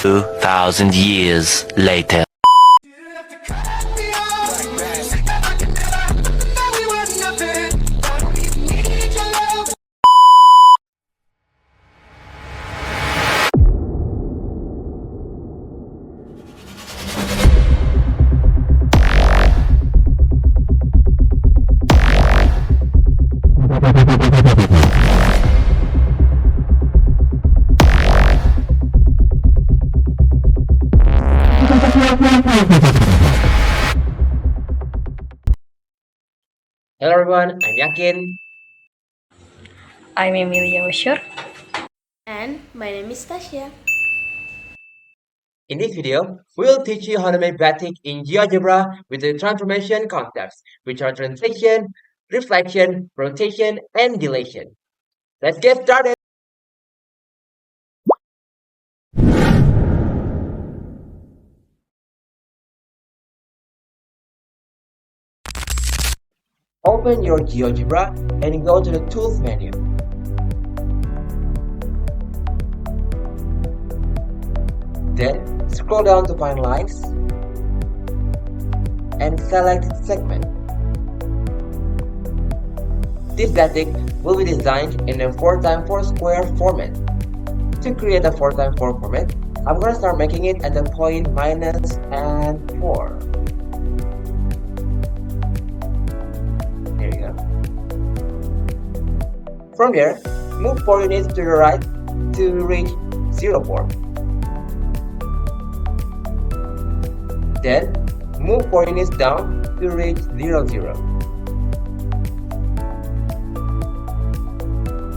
2,000 years later. Hello everyone, I'm Yakhin. I'm Eumilia Usyior. And my name is Tasia. In this video, we will teach you how to make batik in Geogebra with the transformation concepts, which are translation, reflection, rotation, and dilation. Let's get started! Open your Geogebra and go to the Tools menu. Then scroll down to find lines and select segment. This batik will be designed in a 4x4 square format. To create a 4x4 format, I'm going to start making it at the point minus and 4. There you go. From there, move 4 units to the right to reach 0.4. Then, move 4 units down to reach 0.0.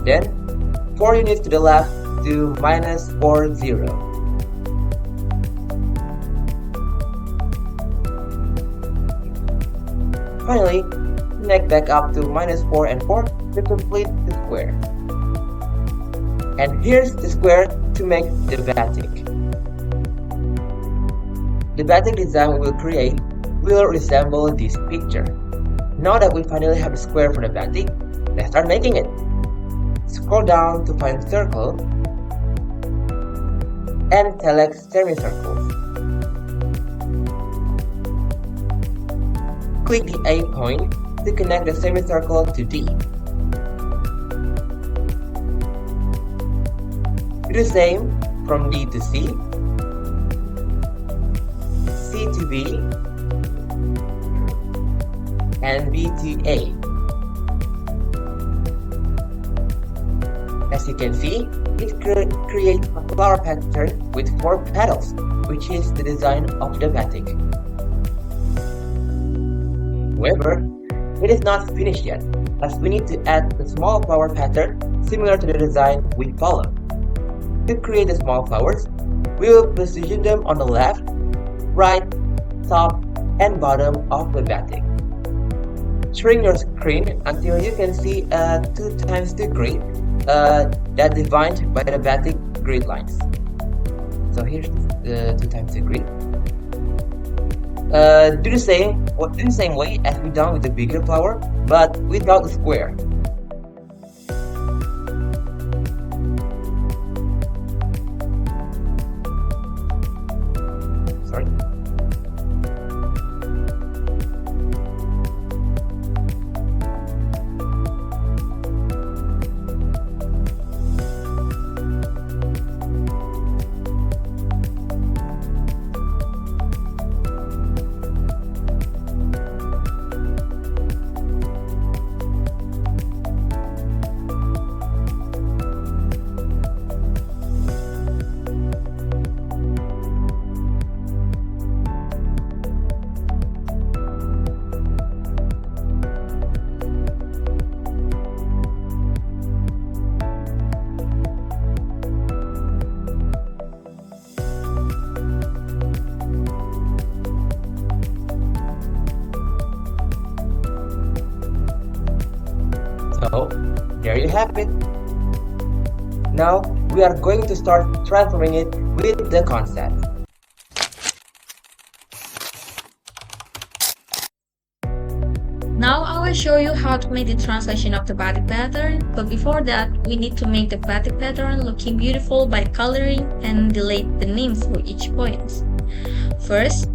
Then, 4 units to the left to minus 4.0. Finally, connect back up to minus 4 and 4 to complete the square. And here's the square to make the batik. The batik design we will create will resemble this picture. Now that we finally have a square for the batik, let's start making it. Scroll down to find circle and select semicircles. Click the A point to connect the semicircle to D. Do the same from D to C, C to B, and B to A. As you can see, it creates a flower pattern with 4 petals, which is the design of the batik. However, it is not finished yet, as we need to add a small flower pattern similar to the design we followed. To create the small flowers, we will position them on the left, right, top, and bottom of the batik. Shrink your screen until you can see a 2x2 grid that defined by the batik grid lines. So here's the 2x2 grid. Do the same way as we done with the bigger flower, but without the square. Sorry. So, there you have it. Now, we are going to start transforming it with the concept. Now our will show you how to make the translation of the batik pattern, but before that, we need to make the batik pattern looking beautiful by coloring and delete the names for each point. First,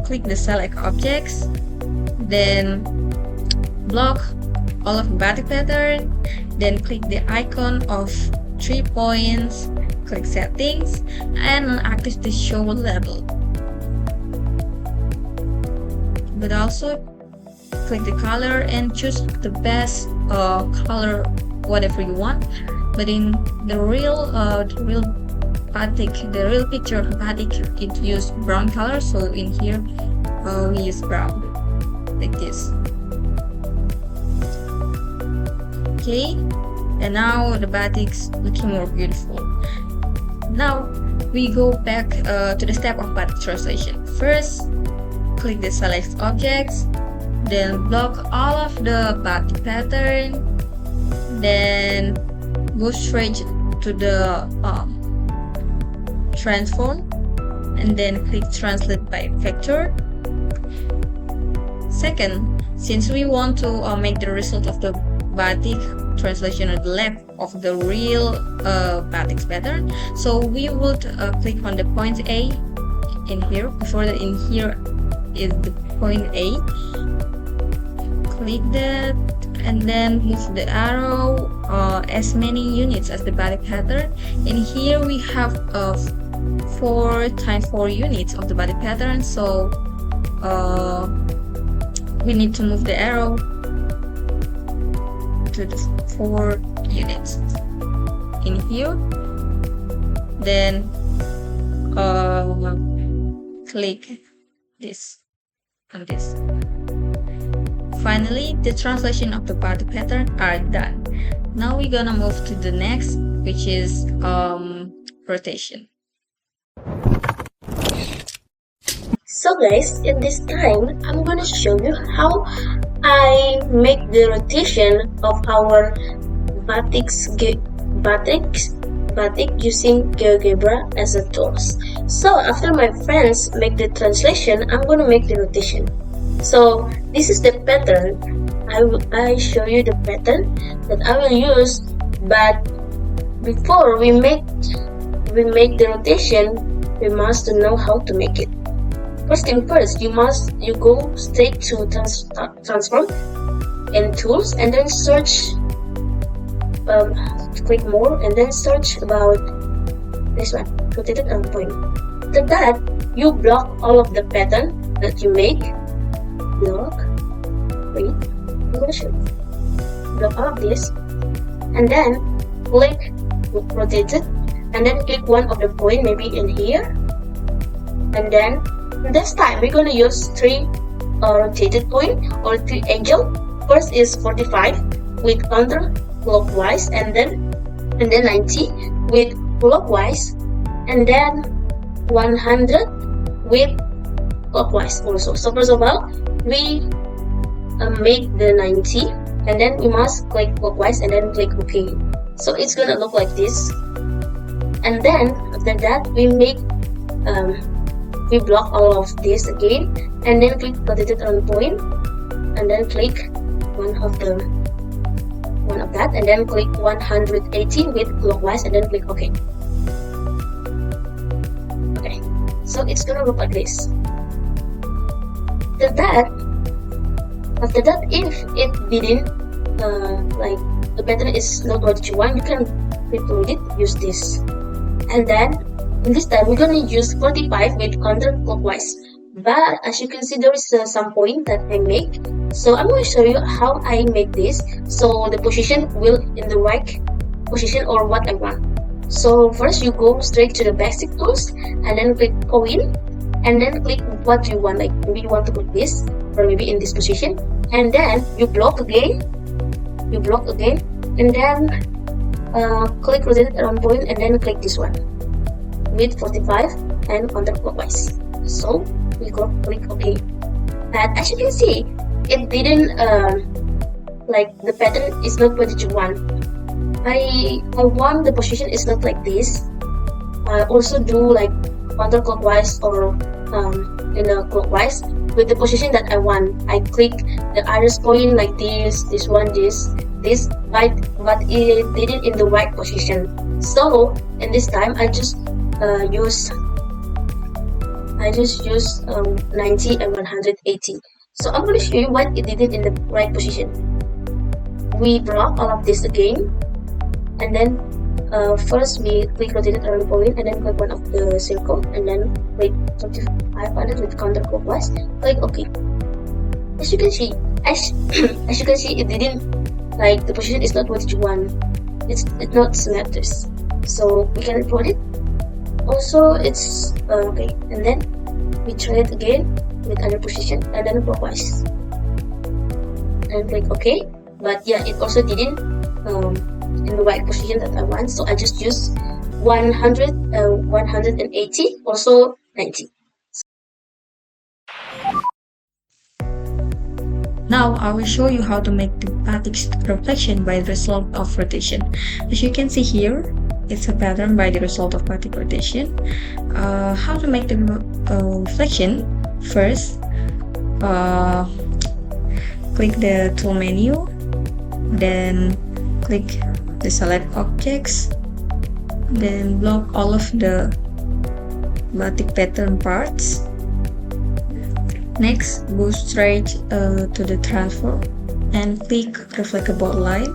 click the select objects, then block all of the batik pattern, then click the icon of 3 points, click settings, and activate the show label. But also click the color and choose the best color, whatever you want. But in the real batik, the real picture of batik, it used brown color. So in here, we use brown, like this. Okay, and now the batik's looking more beautiful. Now we go back to the step of batik translation. First, click the select objects, then block all of the batik pattern, then go straight to the transform, and then click translate by vector. Second, since we want to make the result of the batik translation on the left of the real batik's pattern, so we would click on the point A in here. Before that, in here is the point A. Click that and then move the arrow as many units as the batik pattern. In here we have 4 times 4 units of the batik pattern, so we need to move the arrow to the 4 units in here. Then click this and this. Finally, the translation of the batik pattern are done. Now we're gonna move to the next, which is rotation. So guys, in this time, I'm gonna show you how I make the rotation of our batik using Geogebra as a tools. So after my friends make the translation, I'm gonna make the rotation. So this is the pattern. I show you the pattern that I will use, but before we make the rotation, we must know how to make it. First thing first, you go straight to transform and tools, and then search, click more, and then search about this one, rotated on point. After that, you block all of the pattern that you make. Block, wait, I'm gonna show you. Block all of this, and then click rotated, and then click one of the point, maybe in here, and then this time we're gonna use 3 rotated point or 3 angle. First is 45 with counterclockwise, and then 90 with clockwise, and then 100 with clockwise also. So first of all, we make the 90, and then we must click clockwise and then click OK. So it's gonna look like this. And then after that, we block all of this again, and then click rotated on point, and then click one of that, and then click 180 with clockwise, and then click OK. Okay, so it's gonna look like this. After that, if it didn't like the pattern is not what you want, you can reload it, use this. And then in this time we're gonna use 45 with counterclockwise, but as you can see, there is some point that I make, so I'm going to show you how I make this, so the position will in the right position or what I want. So first you go straight to the basic tools, and then click coin, and then click what you want, like maybe you want to put this, or maybe in this position, and then you block again, and then click rotate around point, and then click this one with 45 and counterclockwise. So we go click OK. And as you can see, it didn't like the pattern is not what you want. I want the position is not like this. I also do like counterclockwise or in a clockwise, with the position that I want. I click the arrows point like this one, this, but it did it in the right position. So in this time, I just use 90 and 180. So I'm going to show you what it did it in the right position. We block all of this again, and then first we click rotated around the point, and then click one of the circle, and then click 2500 with counterclockwise. Click OK. As you can see, it didn't, like, the position is not what you want. It's not symmetric. So we can report it. Also, it's okay. And then we try it again with other position, and then clockwise. And click OK. But yeah, it also didn't in the right position that I want. So I just use 180, also 90. Now I will show you how to make the batik reflection by the result of rotation. As you can see here, it's a pattern by the result of batik rotation. How to make the reflection? First, click the tool menu, then click the select objects, then block all of the batik pattern parts. Next, go straight to the transform and click reflectable line.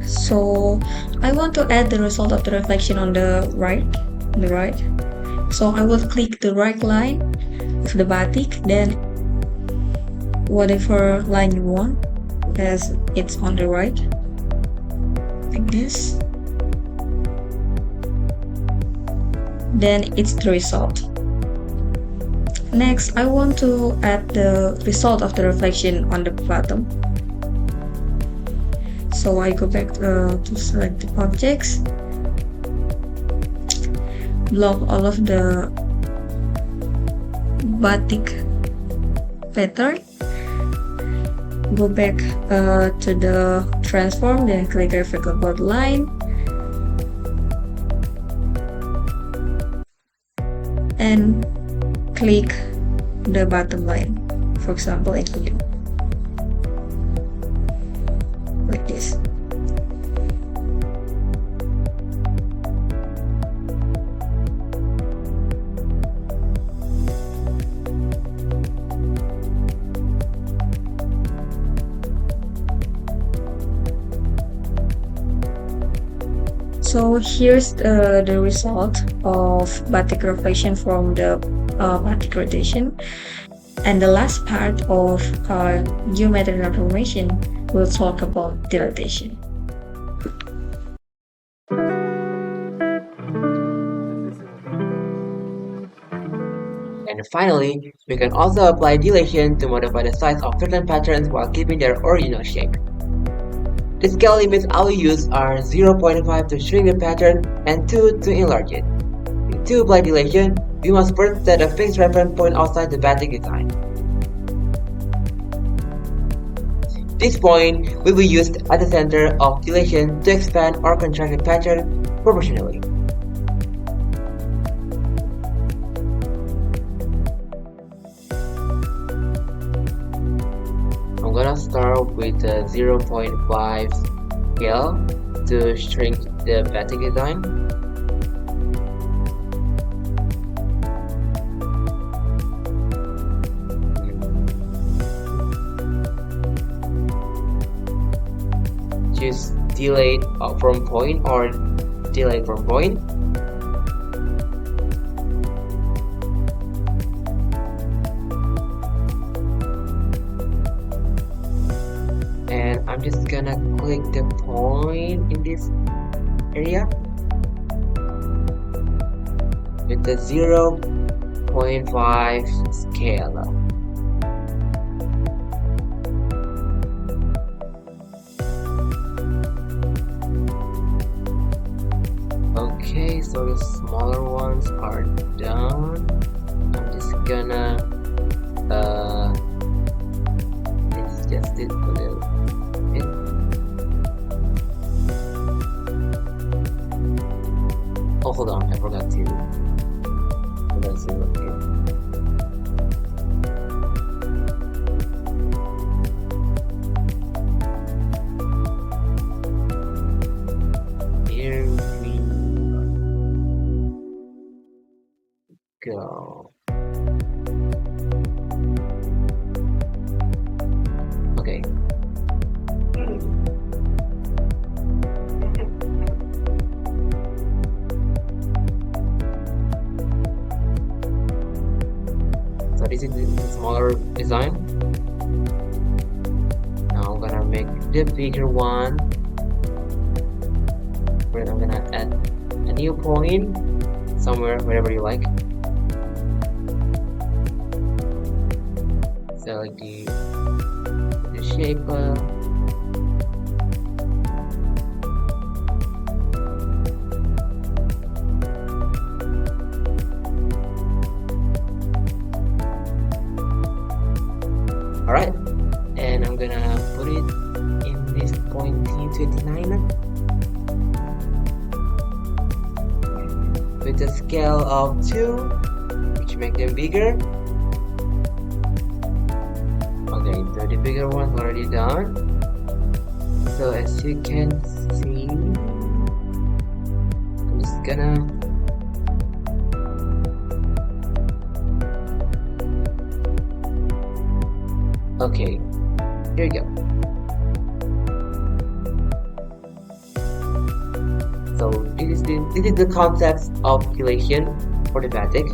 So I want to add the result of the reflection on the right. So I will click the right line of the batik, then whatever line you want, as it's on the right, like this. Then it's the result. Next, I want to add the result of the reflection on the bottom. So I go back to select the objects, block all of the batik pattern, go back to the transform, then click reflectable line, and click the bottom line, for example include, like this. So here's the result of batik reflection from the batik rotation. And the last part of geometric transformation, we'll talk about dilation. And finally, we can also apply dilation to modify the size of certain patterns while keeping their original shape. The scale limits I will use are 0.5 to shrink the pattern and 2 to enlarge it. To apply dilation, we must first set a fixed reference point outside the batik design. This point will be used at the center of dilation to expand or contract the pattern proportionally. I'm gonna start with a 0.5 scale to shrink the batik design. Choose delay from point or delay from point. And I'm just gonna click the point in this area with the 0.5 scale. Okay, so the smaller ones are done. I'm just gonna adjust it a little bit. Oh, hold on, I forgot to okay. So this is the smaller design. Now I'm gonna make the bigger one. Then I'm gonna add a new point somewhere, wherever you like. Select the shape. Alright, and I'm gonna put it in this point T29 with a scale of 2, which make them bigger. Okay, so the bigger one's already done. So as you can see, I'm just gonna okay, here we go. So this is the concept of dilation for the Batik.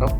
Oh,